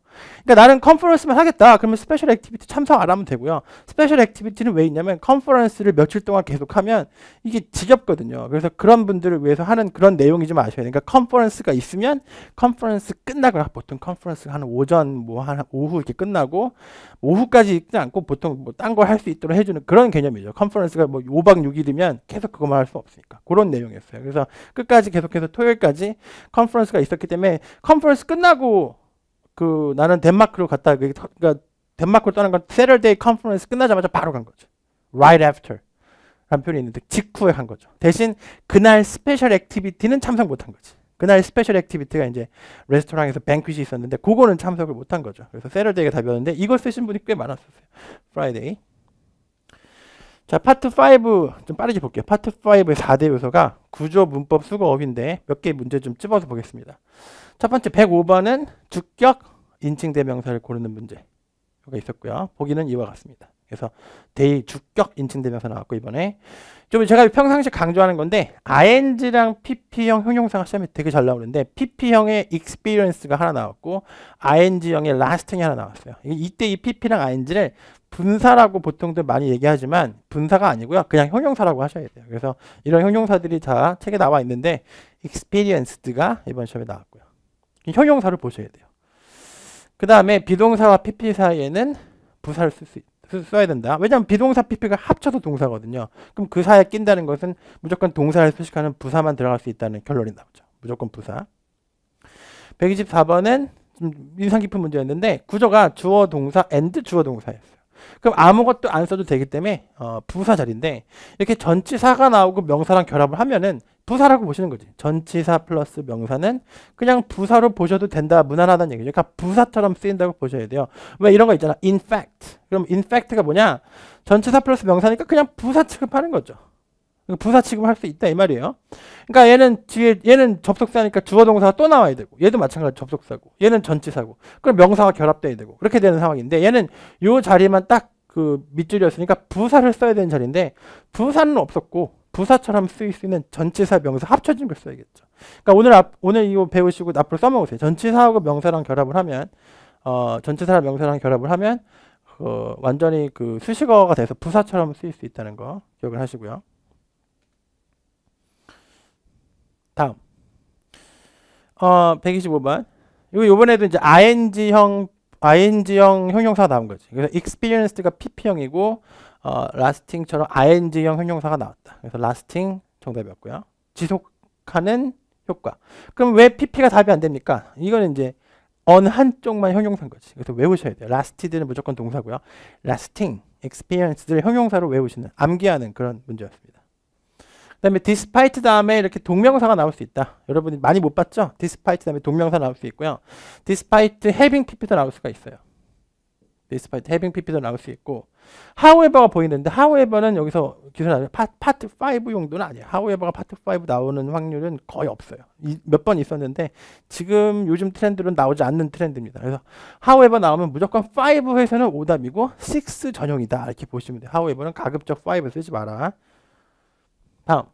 Speaker 1: 그러니까 나는 컨퍼런스만 하겠다. 그러면 스페셜 액티비티 참석 안 하면 되고요. 스페셜 액티비티는 왜 있냐면 컨퍼런스를 며칠 동안 계속하면 이게 지겹거든요. 그래서 그런 분들을 위해서 하는 그런 내용이 좀 아셔야 돼요. 그러니까 컨퍼런스가 있으면 컨퍼런스 끝나고 보통 컨퍼런스가 한 오전 뭐 한 오후 이렇게 끝나고 오후까지 있지 않고 보통 뭐 딴 거 할 수 있도록 해주는 그런 개념이죠. 컨퍼런스가 뭐 5박 6일이면 계속 그것만 할 수 없으니까 그런 내용이었어요. 그래서 끝까지 계속해서 토요일까지 컨퍼런스가 있었기 때문에 컨퍼런스 끝나고 나는 덴마크로 갔다 그러니까 덴마크로 떠난 건 Saturday 컨퍼런스 끝나자마자 바로 간 거죠. Right after 라는 표현이 있는데 직후에 간 거죠. 대신 그날 스페셜 액티비티는 참석 못한 거지. 그날 스페셜 액티비티가 이제 레스토랑에서 뱅퀴시 있었는데 그거는 참석을 못한 거죠. 그래서 Saturday가 답이었는데 이걸 쓰신 분이 꽤 많았었어요. Friday. 자, 파트 5 좀 빠르게 볼게요. 파트 5의 4대 요소가 구조, 문법, 수거, 어휘인데 몇 개 문제 좀 찝어서 보겠습니다. 첫 번째 105번은 주격, 인칭대명사를 고르는 문제가 있었고요. 보기는 이와 같습니다. 그래서 대의, 주격, 인칭대명사 나왔고 이번에 좀 제가 평상시 강조하는 건데 ing랑 pp형 형용사가 시험에 되게 잘 나오는데 pp형의 experience가 하나 나왔고 ing형의 lasting이 하나 나왔어요. 이때 이 pp랑 ing를 분사라고 보통들 많이 얘기하지만 분사가 아니고요. 그냥 형용사라고 하셔야 돼요. 그래서 이런 형용사들이 다 책에 나와 있는데 experienced가 이번 시험에 나왔고요. 형용사를 보셔야 돼요. 그 다음에 비동사와 pp 사이에는 부사를 써야 된다. 왜냐하면 비동사 pp가 합쳐서 동사거든요. 그럼 그 사이에 낀다는 것은 무조건 동사를 표시하는 부사만 들어갈 수 있다는 결론이 나오죠. 무조건 부사. 124번은 좀 인상 깊은 문제였는데 구조가 주어 동사 and 주어 동사였어요. 그럼 아무것도 안 써도 되기 때문에 부사 자리인데 이렇게 전치사가 나오고 명사랑 결합을 하면은 부사라고 보시는 거지. 전치사 플러스 명사는 그냥 부사로 보셔도 된다. 무난하다는 얘기죠. 그러니까 부사처럼 쓰인다고 보셔야 돼요. 왜 이런 거 있잖아. in fact. 그럼 in fact가 뭐냐? 전치사 플러스 명사니까 그냥 부사 취급하는 거죠. 부사 취급할 수 있다 이 말이에요. 그러니까 얘는 접속사니까 주어 동사가 또 나와야 되고 얘도 마찬가지로 접속사고 얘는 전치사고 그럼 명사가 결합돼야 되고 그렇게 되는 상황인데 얘는 요 자리만 딱 그 밑줄이었으니까 부사를 써야 되는 자리인데 부사는 없었고 부사처럼 쓰일 수 있는 전치사 명사 합쳐진 걸 써야겠죠. 그러니까 오늘 이거 배우시고 앞으로 써먹으세요. 전치사하고 명사랑 결합을 하면 전치사랑 명사랑 결합을 하면 완전히 그 수식어가 돼서 부사처럼 쓰일 수 있다는 거 기억을 하시고요. 다음 125번 요번에도 이제 ing형 형용사가 나온 거지. 그래서 experienced가 pp형이고 lasting처럼 ing형 형용사가 나왔다. 그래서 lasting 정답이었고요. 지속하는 효과. 그럼 왜 pp가 답이 안 됩니까? 이거는 이제 어느 한쪽만 형용사인 거지. 그래서 외우셔야 돼요. lasted는 무조건 동사고요. lasting, experienced를 형용사로 외우시는 암기하는 그런 문제였습니다. 그다음에 despite 다음에 이렇게 동명사가 나올 수 있다. 여러분이 많이 못 봤죠? despite 다음에 동명사 나올 수 있고요. despite having pp도 나올 수가 있어요. despite having pp도 나올 수 있고 however가 보이는데 however는 여기서 기술 파트 5 용도는 아니에요. however가 파트 5 나오는 확률은 거의 없어요. 몇 번 있었는데 지금 요즘 트렌드로는 나오지 않는 트렌드입니다. 그래서 however 나오면 무조건 5에서는 오답이고 6 전용이다 이렇게 보시면 돼요. however는 가급적 5 쓰지 마라. 다음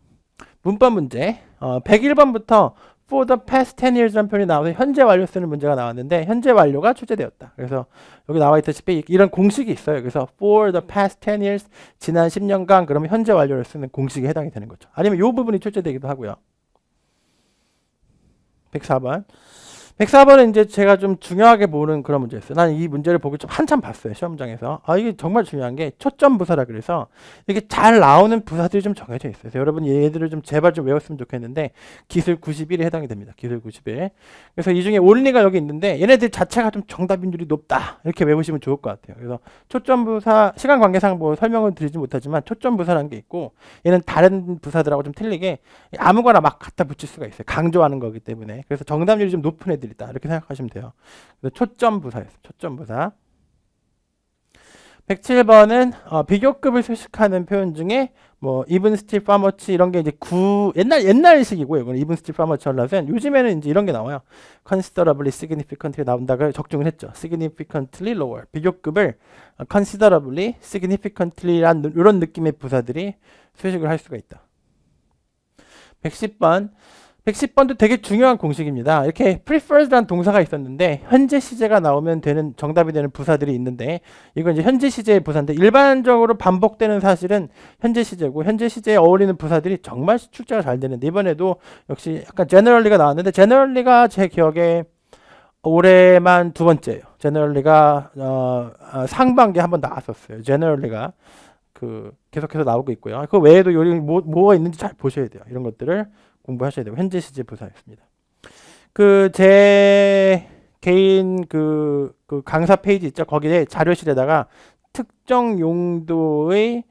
Speaker 1: 문법 문제 101번부터 for the past 10 years라는 표현이 나와서 현재 완료 쓰는 문제가 나왔는데 현재 완료가 출제되었다. 그래서 여기 나와 있다시피 이런 공식이 있어요. 그래서 for the past 10 years 지난 10년간 그러면 현재 완료를 쓰는 공식에 해당이 되는 거죠. 아니면 이 부분이 출제되기도 하고요. 104번. 104번은 이제 제가 좀 중요하게 보는 그런 문제였어요. 나는 이 문제를 보고 좀 한참 봤어요. 시험장에서. 이게 정말 중요한 게 초점 부사라 그래서 이게 잘 나오는 부사들이 좀 정해져 있어요. 그래서 여러분 얘들을 좀 제발 좀 외웠으면 좋겠는데 기술 91에 해당이 됩니다. 기술 91. 그래서 이 중에 only가 여기 있는데 얘네들 자체가 좀 정답률이 높다. 이렇게 외우시면 좋을 것 같아요. 그래서 초점 부사 시간 관계상 뭐 설명을 드리지 못하지만 초점 부사라는 게 있고 얘는 다른 부사들하고 좀 틀리게 아무거나 막 갖다 붙일 수가 있어요. 강조하는 거기 때문에. 그래서 정답률이 좀 높은 애들 있다. 이렇게 생각하시면 돼요. 초점 부사였어요. 초점 부사. 107번은 비교급을 수식하는 표현 중에 뭐 even, still, far much 이런 게 이제 옛날식이고요. 이건 even, still, far much 하려면 요즘에는 이제 이런 게 나와요. considerably, significantly 나온다고 적중을 했죠. significantly lower. 비교급을 considerably, significantly란 이런 느낌의 부사들이 수식을 할 수가 있다. 110번. 110번도 되게 중요한 공식입니다. 이렇게 prefers라는 동사가 있었는데 현재 시제가 나오면 되는 정답이 되는 부사들이 있는데 이건 이제 현재 시제의 부사인데 일반적으로 반복되는 사실은 현재 시제고 현재 시제에 어울리는 부사들이 정말 출제가 잘 되는데 이번에도 역시 약간 generally가 나왔는데 generally가 제 기억에 올해만 두 번째예요. generally가 상반기에 한번 나왔었어요. generally가 계속해서 나오고 있고요. 그 외에도 요리 뭐가 있는지 잘 보셔야 돼요. 이런 것들을 공부하셔야 되고 현재 시제 부사였습니다. 제 개인 강사 페이지 있죠. 거기에 자료실에다가 특정 용도의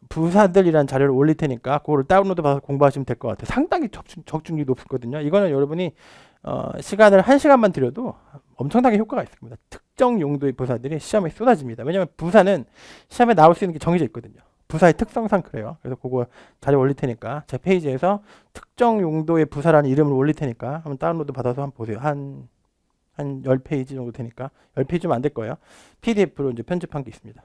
Speaker 1: 부사들이라는 자료를 올릴 테니까 그거를 다운로드 받아서 공부하시면 될 것 같아요. 상당히 적중률이 높거든요. 이거는 여러분이 시간을 1시간만 들여도 엄청나게 효과가 있습니다. 특정 용도의 부사들이 시험에 쏟아집니다. 왜냐하면 부사는 시험에 나올 수 있는 게 정해져 있거든요. 부사의 특성상 그래요. 그래서 그거 자료 올릴 테니까 제 페이지에서 특정 용도의 부사라는 이름을 올릴 테니까 한번 다운로드 받아서 한번 보세요. 한 10페이지 정도 되니까 10페이지면 안 될 거예요. PDF로 이제 편집한 게 있습니다.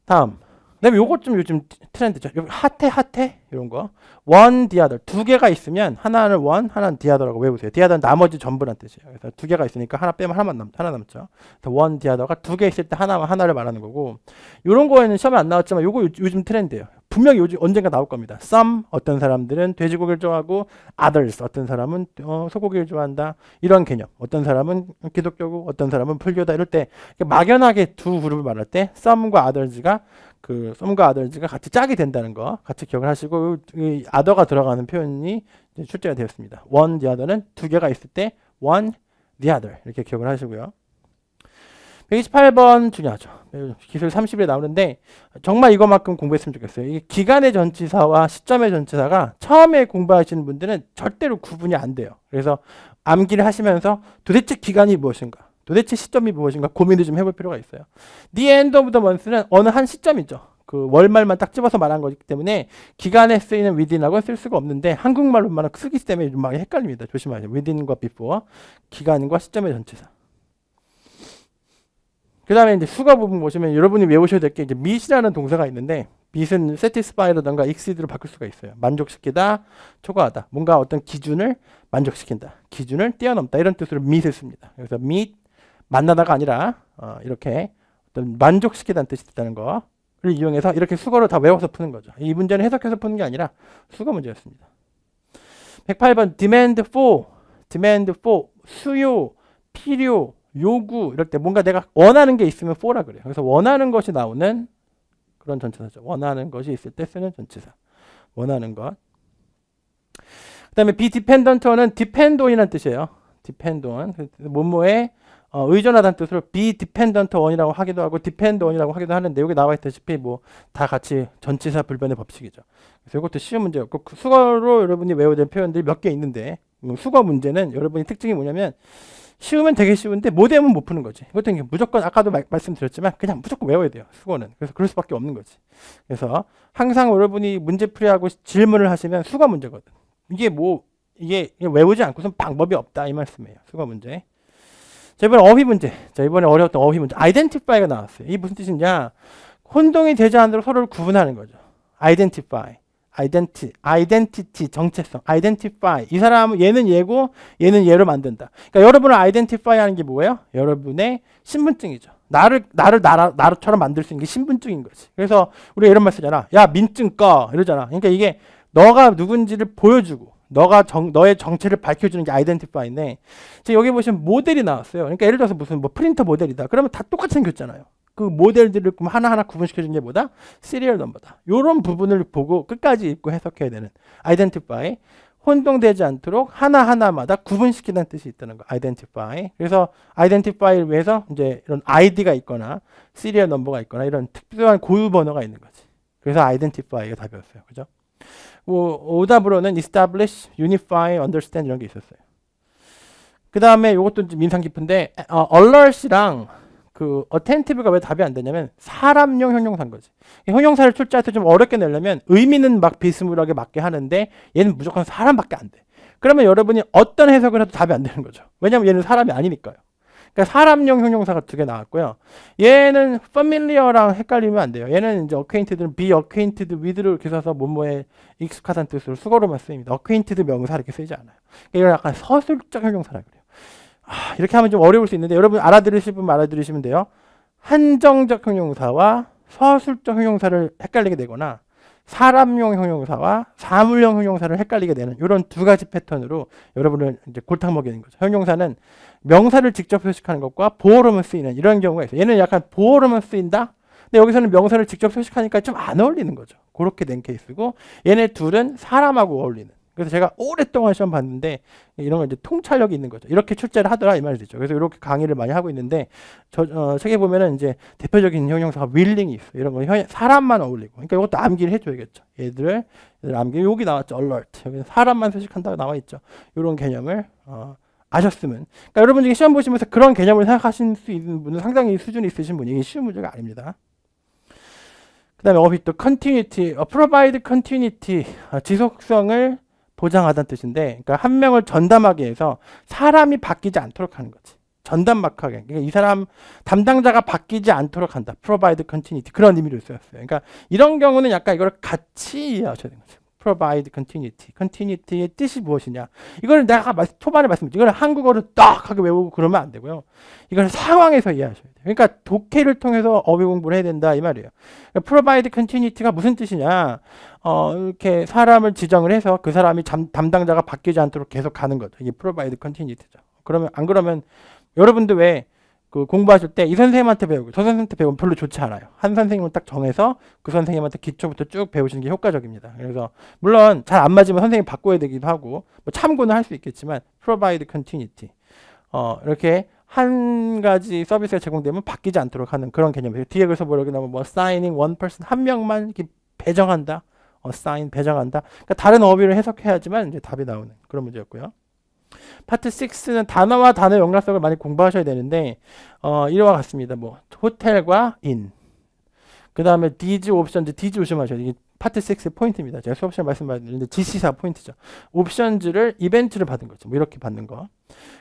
Speaker 1: 다음. 그다음에 요것 좀 요즘 트렌드죠. 핫해 이런 거. one, the other. 두 개가 있으면 하나는 one, 하나는 the other라고 외우세요. the other는 나머지 전부란 뜻이에요. 그래서 두 개가 있으니까 하나 빼면 하나 남죠. 그래서 one, the other가 두 개 있을 때 하나를 말하는 거고. 이런 거에는 시험에 안 나왔지만 요거 요즘 트렌드예요. 분명히 요즘 언젠가 나올 겁니다. some 어떤 사람들은 돼지고기를 좋아하고 others 어떤 사람은 소고기를 좋아한다. 이런 개념. 어떤 사람은 기독교고 어떤 사람은 불교다. 이럴 때 막연하게 두 그룹을 말할 때 some과 others가 some과 others가 같이 짝이 된다는 거 같이 기억을 하시고 이 other가 들어가는 표현이 이제 출제가 되었습니다. one, the other는 두 개가 있을 때 one, the other 이렇게 기억을 하시고요. 128번 중요하죠. 기술 30일에 나오는데 정말 이거만큼 공부했으면 좋겠어요. 이게 기간의 전치사와 시점의 전치사가 처음에 공부하시는 분들은 절대로 구분이 안 돼요. 그래서 암기를 하시면서 도대체 기간이 무엇인가, 도대체 시점이 무엇인가 고민을 좀 해볼 필요가 있어요. The end of the month는 어느 한 시점이죠. 월말만 딱 집어서 말한 거기 때문에 기간에 쓰이는 within하고 쓸 수가 없는데 한국말로만 쓰기 때문에 좀 많이 헷갈립니다. 조심하세요. within과 before, 기간과 시점의 전치사. 그 다음에 이제 수거 부분 보시면 여러분이 외우셔야 될 게 이제 meet이라는 동사가 있는데 meet은 satisfy라든가 exceed로 바꿀 수가 있어요. 만족시키다, 초과하다. 뭔가 어떤 기준을 만족시킨다. 기준을 뛰어넘다. 이런 뜻으로 meet을 씁니다. 그래서 meet, 만나다가 아니라 이렇게 어떤 만족시키다는 뜻이 있다는 거를 이용해서 이렇게 수거로 다 외워서 푸는 거죠. 이 문제는 해석해서 푸는 게 아니라 수거 문제였습니다. 108번 demand for, 수요, 필요, 요구 이럴 때 뭔가 내가 원하는 게 있으면 for라 그래요. 그래서 원하는 것이 나오는 그런 전치사죠. 원하는 것이 있을 때 쓰는 전치사. 원하는 것. 그 다음에 be dependent on은 depend on이라는 뜻이에요. depend on. 뭐뭐에 의존하다는 뜻으로 be dependent on이라고 하기도 하고 depend on이라고 하기도 하는데 여기 나와 있다시피 뭐 다 같이 전치사 불변의 법칙이죠. 그래서 이것도 쉬운 문제였고 수거로 여러분이 외워야 될 표현들이 몇 개 있는데 수거 문제는 여러분이 특징이 뭐냐면 쉬우면 되게 쉬운데 못 외우면 못 푸는 거지. 이것도 무조건 아까도 말씀드렸지만 그냥 무조건 외워야 돼요. 수거는. 그래서 그럴 수밖에 없는 거지. 그래서 항상 여러분이 문제풀이하고 질문을 하시면 수거 문제거든. 이게 외우지 않고선 방법이 없다 이 말씀이에요. 수거 문제. 자, 이번에 어휘 문제. 자, 이번에 어려웠던 어휘 문제. identify가 나왔어요. 이게 무슨 뜻이냐? 혼동이 되지 않도록 서로를 구분하는 거죠. identify. identity, 정체성. identify. 이 사람은 얘는 얘고 얘는 얘로 만든다. 그러니까 여러분을 identify 하는 게 뭐예요? 여러분의 신분증이죠. 나처럼 만들 수 있는 게 신분증인 거지. 그래서 우리가 이런 말 쓰잖아. 야, 민증 꺼. 이러잖아. 그러니까 이게 너가 누군지를 보여주고 너의 정체를 밝혀주는 게 아이덴티파이인데 지금 여기 보시면 모델이 나왔어요. 그러니까 예를 들어서 무슨 뭐 프린터 모델이다. 그러면 다 똑같이 생겼잖아요. 그 모델들을 하나하나 구분시켜주는 게 뭐다? 시리얼 넘버다. 이런 부분을 보고 끝까지 읽고 해석해야 되는 아이덴티파이. 혼동되지 않도록 하나하나마다 구분시키는 뜻이 있다는 거. 아이덴티파이. 그래서 아이덴티파이를 위해서 이제 이런 아이디가 있거나 시리얼 넘버가 있거나 이런 특별한 고유 번호가 있는 거지. 그래서 아이덴티파이가 답이었어요. 그죠? 오답으로는 establish, unify, understand 이런 게 있었어요. 그 다음에 이것도 좀 인상 깊은데 alert이랑 그 attentive가 왜 답이 안 되냐면 사람용 형용사인 거지. 형용사를 출제할 때 좀 어렵게 내려면 의미는 막 비스무리하게 맞게 하는데 얘는 무조건 사람밖에 안 돼. 그러면 여러분이 어떤 해석을 해도 답이 안 되는 거죠. 왜냐면 얘는 사람이 아니니까요. 그러니까 사람용 형용사가 2개 나왔고요. 얘는 familiar랑 헷갈리면 안 돼요. 얘는 이제 acquainted는 be acquainted with를 이렇게 써서 뭐뭐에 익숙하다는 뜻으로 수거로만 쓰입니다. acquainted 명사 이렇게 쓰이지 않아요. 이건 약간 서술적 형용사라 그래요. 이렇게 하면 좀 어려울 수 있는데 여러분 알아들으실 분 알아들으시면 돼요. 한정적 형용사와 서술적 형용사를 헷갈리게 되거나 사람용 형용사와 사물용 형용사를 헷갈리게 되는 이런 2가지 패턴으로 여러분을 이제 골탕 먹이는 거죠. 형용사는 명사를 직접 표식하는 것과 보어로만 쓰이는 이런 경우가 있어요. 얘는 약간 보어로만 쓰인다? 근데 여기서는 명사를 직접 표식하니까 좀 안 어울리는 거죠. 그렇게 된 케이스고 얘네 둘은 사람하고 어울리는. 그래서 제가 오랫동안 시험 봤는데 이런 걸 이제 통찰력이 있는 거죠. 이렇게 출제를 하더라 이 말이죠. 그래서 이렇게 강의를 많이 하고 있는데 책에 보면은 이제 대표적인 형용사가 willing이 있어요. 이런 거 사람만 어울리고. 그러니까 이것도 암기를 해줘야겠죠. 얘들 암기 여기 나왔죠. alert. 여기 사람만 표식한다고 나와 있죠. 이런 개념을 아셨으면. 그러니까 여러분 중에 시험 보시면서 그런 개념을 생각하실 수 있는 분은 상당히 수준이 있으신 분이 이게 쉬운 문제가 아닙니다. 그 다음에 어휘 또 continuity, provide continuity, 지속성을 보장하다는 뜻인데, 그러니까 한 명을 전담하게 해서 사람이 바뀌지 않도록 하는 거지. 전담막하게. 그러니까 이 사람 담당자가 바뀌지 않도록 한다. provide continuity. 그런 의미로 쓰였어요. 그러니까 이런 경우는 약간 이걸 같이 이해하셔야 되는 거죠. provide continuity. continuity의 뜻이 무엇이냐. 이걸 내가 초반에 말씀드렸죠. 이걸 한국어로 딱 하게 외우고 그러면 안 되고요. 이걸 상황에서 이해하셔야 돼요. 그러니까 독해를 통해서 어휘 공부를 해야 된다 이 말이에요. 그러니까 provide continuity가 무슨 뜻이냐. 이렇게 사람을 지정을 해서 그 사람이 담당자가 바뀌지 않도록 계속 가는 거죠. 이게 provide continuity죠. 그러면 안 그러면 여러분들 왜 그 공부하실 때 이 선생님한테 배우고 저 선생님한테 배우면 별로 좋지 않아요. 한 선생님을 딱 정해서 그 선생님한테 기초부터 쭉 배우시는 게 효과적입니다. 그래서 물론 잘 안 맞으면 선생님 바꿔야 되기도 하고 뭐 참고는 할 수 있겠지만 provide continuity 이렇게 한 가지 서비스가 제공되면 바뀌지 않도록 하는 그런 개념이에요. 뒤에 그래서 뭐라고 나오면 뭐 assigning one person 한 명만 이렇게 배정한다. assign 배정한다. 그러니까 다른 어휘를 해석해야지만 이제 답이 나오는 그런 문제였고요. 파트 6는 단어와 단어 연관성을 많이 공부하셔야 되는데 이와 같습니다. 뭐 호텔과 인. 그 다음에 these 옵션즈, these 조심하셔야 돼요. 이게 파트 6의 포인트입니다. 제가 수업 시간에 말씀드렸는데 지시사 포인트죠. 옵션즈를 이벤트를 받은 거죠. 뭐 이렇게 받는 거.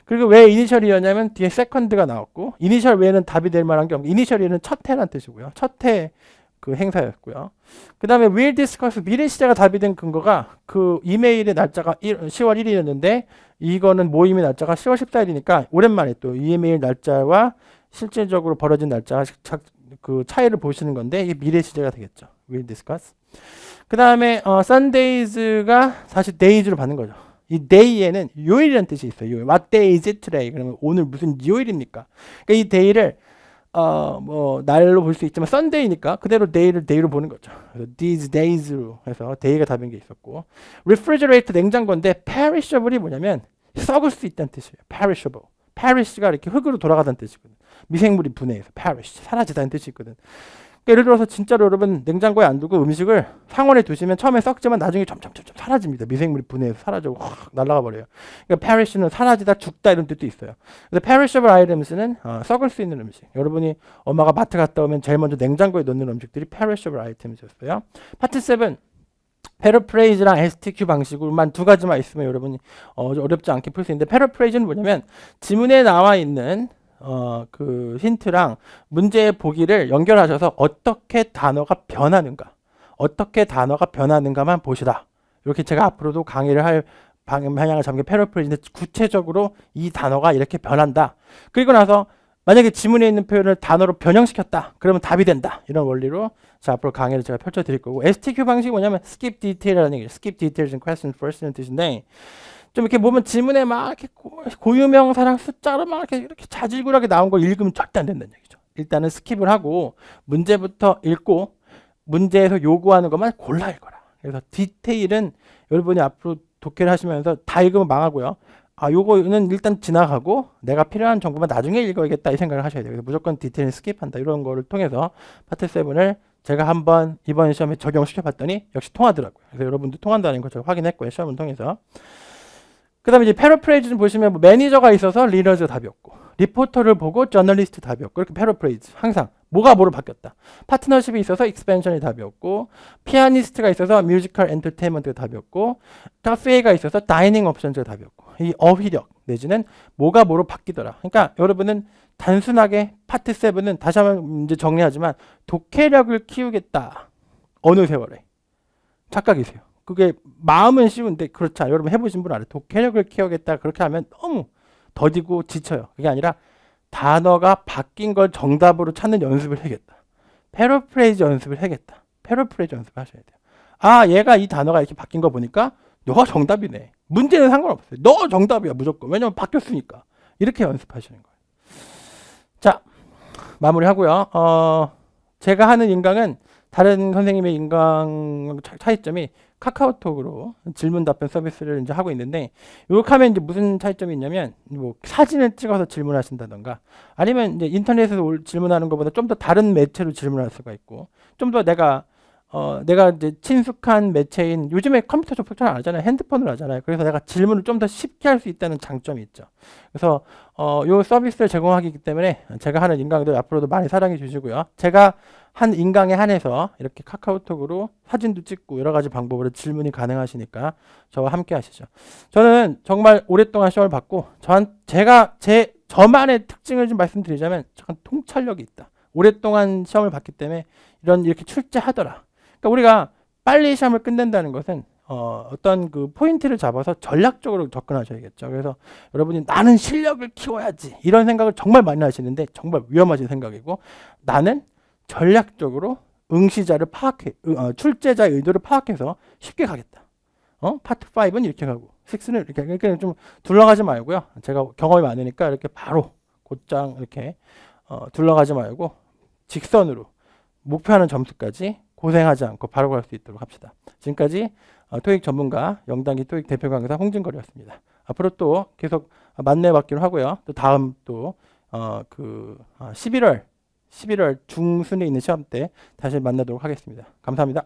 Speaker 1: 그리고 왜 이니셜이었냐면 뒤에 세컨드가 나왔고 이니셜 외에는 답이 될 만한 게 없고 이니셜이는 첫 해란 뜻이고요. 첫 해 그 행사였고요. 그 다음에 will discuss 미래 시제가 답이 된 근거가 그 이메일의 날짜가 10월 1일이었는데 이거는 모임의 날짜가 10월 14일이니까 오랜만에 또 이메일 날짜와 실질적으로 벌어진 날짜가 그 차이를 보시는 건데 이게 미래 시제가 되겠죠. will discuss. 그 다음에 Sundays가 사실 days로 받는 거죠. 이 day에는 요일이라는 뜻이 있어요. 요일. What day is it today? 그러면 오늘 무슨 요일입니까? 그러니까 이 day를 뭐 날로 볼 수 있지만 Sunday니까 그대로 day로 보는 거죠. 그래서 these days로 해서 day가 답인 게 있었고 refrigerator 냉장고인데 perishable이 뭐냐면 썩을 수 있다는 뜻이에요. perishable. perish가 이렇게 흙으로 돌아가다는 뜻이거든. 미생물이 분해해서 perish, 사라지다는 뜻이 있거든. 그러니까 예를 들어서 진짜로 여러분 냉장고에 안 두고 음식을 상온에 두시면 처음에 썩지만 나중에 점점 사라집니다. 미생물이 분해해서 사라지고 확 날아가 버려요. 그러니까 perish는 사라지다, 죽다 이런 뜻도 있어요. 그래서 perishable items는 썩을 수 있는 음식. 여러분이 엄마가 마트 갔다 오면 제일 먼저 냉장고에 넣는 음식들이 perishable items였어요. 파트 7. 패러프레이즈랑 STQ 방식으로만 두 가지만 있으면 여러분이 어렵지 않게 풀 수 있는데, 패러프레이즈는 뭐냐면 지문에 나와 있는 그 힌트랑 문제의 보기를 연결하셔서 어떻게 단어가 변하는가만 보시라. 이렇게 제가 앞으로도 강의를 할 방향을 잡은 게 패러프레이즈인데, 구체적으로 이 단어가 이렇게 변한다. 그리고 나서 만약에 지문에 있는 표현을 단어로 변형시켰다. 그러면 답이 된다. 이런 원리로 자, 앞으로 강의를 제가 펼쳐드릴 거고, STQ 방식이 뭐냐면 skip detail이라는 얘기죠. skip details and question first라는 뜻인데, 좀 이렇게 보면 지문에 막 이렇게 고유명사랑 숫자로 막 이렇게 자질구레하게 나온 걸 읽으면 절대 안 된다는 얘기죠. 일단은 스킵을 하고 문제부터 읽고 문제에서 요구하는 것만 골라 읽어라. 그래서 디테일은 여러분이 앞으로 독해를 하시면서 다 읽으면 망하고요. 요거는 일단 지나가고 내가 필요한 정보만 나중에 읽어야겠다 이 생각을 하셔야 돼요. 그래서 무조건 디테일은 스킵한다. 이런 거를 통해서 파트 7을 제가 한번 이번 시험에 적용시켜 봤더니 역시 통하더라고요. 그래서 여러분도 통한다는 걸 제가 확인했고요. 시험을 통해서. 그 다음에 이제 패러프레이즈는 보시면 뭐 매니저가 있어서 리더즈 답이 없고, 리포터를 보고 저널리스트 답이 없고, 이렇게 패러프레이즈 항상 뭐가 뭐로 바뀌었다. 파트너십이 있어서 익스펜션이 답이 없고, 피아니스트가 있어서 뮤지컬 엔터테인먼트가 답이 없고, 카페가 있어서 다이닝 옵션즈가 답이 없고, 이 어휘력 내지는 뭐가 뭐로 바뀌더라. 그러니까 여러분은 단순하게 파트 7은 다시 한번 이제 정리하지만 독해력을 키우겠다. 어느 세월에 착각이세요. 그게 마음은 쉬운데 그렇지 않아요. 여러분 해보신 분 알아요. 독해력을 키우겠다. 그렇게 하면 너무 더디고 지쳐요. 그게 아니라 단어가 바뀐 걸 정답으로 찾는 연습을 해야겠다. 패러프레이즈 연습을 해야겠다. 패러프레이즈 연습을 하셔야 돼요. 얘가 이 단어가 이렇게 바뀐 거 보니까 너가 정답이네. 문제는 상관없어요. 너 정답이야 무조건. 왜냐면 바뀌었으니까. 이렇게 연습하시는 거예요. 자, 마무리하고요. 제가 하는 인강은 다른 선생님의 인강 차이점이 카카오톡으로 질문 답변 서비스를 이제 하고 있는데, 이렇게 하면 이제 무슨 차이점이 있냐면, 뭐 사진을 찍어서 질문하신다던가, 아니면 이제 인터넷에서 질문하는 것보다 좀 더 다른 매체로 질문할 수가 있고, 좀 더 내가 이제 친숙한 매체인, 요즘에 컴퓨터 접속 잘 안 하잖아요. 핸드폰으로 하잖아요. 그래서 내가 질문을 좀 더 쉽게 할 수 있다는 장점이 있죠. 그래서 요 서비스를 제공하기 때문에 제가 하는 인강들 앞으로도 많이 사랑해 주시고요. 제가 한 인강에 한해서 이렇게 카카오톡으로 사진도 찍고 여러 가지 방법으로 질문이 가능하시니까 저와 함께 하시죠. 저는 정말 오랫동안 시험을 봤고, 저만의 특징을 좀 말씀드리자면 잠깐 통찰력이 있다. 오랫동안 시험을 봤기 때문에 이렇게 출제하더라. 그러니까 우리가 빨리 시험을 끝낸다는 것은 어떤 그 포인트를 잡아서 전략적으로 접근하셔야겠죠. 그래서 여러분이 나는 실력을 키워야지 이런 생각을 정말 많이 하시는데 정말 위험하신 생각이고, 나는 전략적으로 응시자를 출제자의 의도를 파악해서 쉽게 가겠다. 파트 5는 이렇게 가고 6는 이렇게 좀 둘러가지 말고요. 제가 경험이 많으니까 이렇게 바로 곧장 이렇게 둘러가지 말고 직선으로 목표하는 점수까지 고생하지 않고 바로 갈 수 있도록 합시다. 지금까지 토익 전문가 영단기 토익 대표 강사 홍진걸이었습니다. 앞으로 또 계속 만나 받기로 하고요. 또 다음 또 11월 중순에 있는 시험 때 다시 만나도록 하겠습니다. 감사합니다.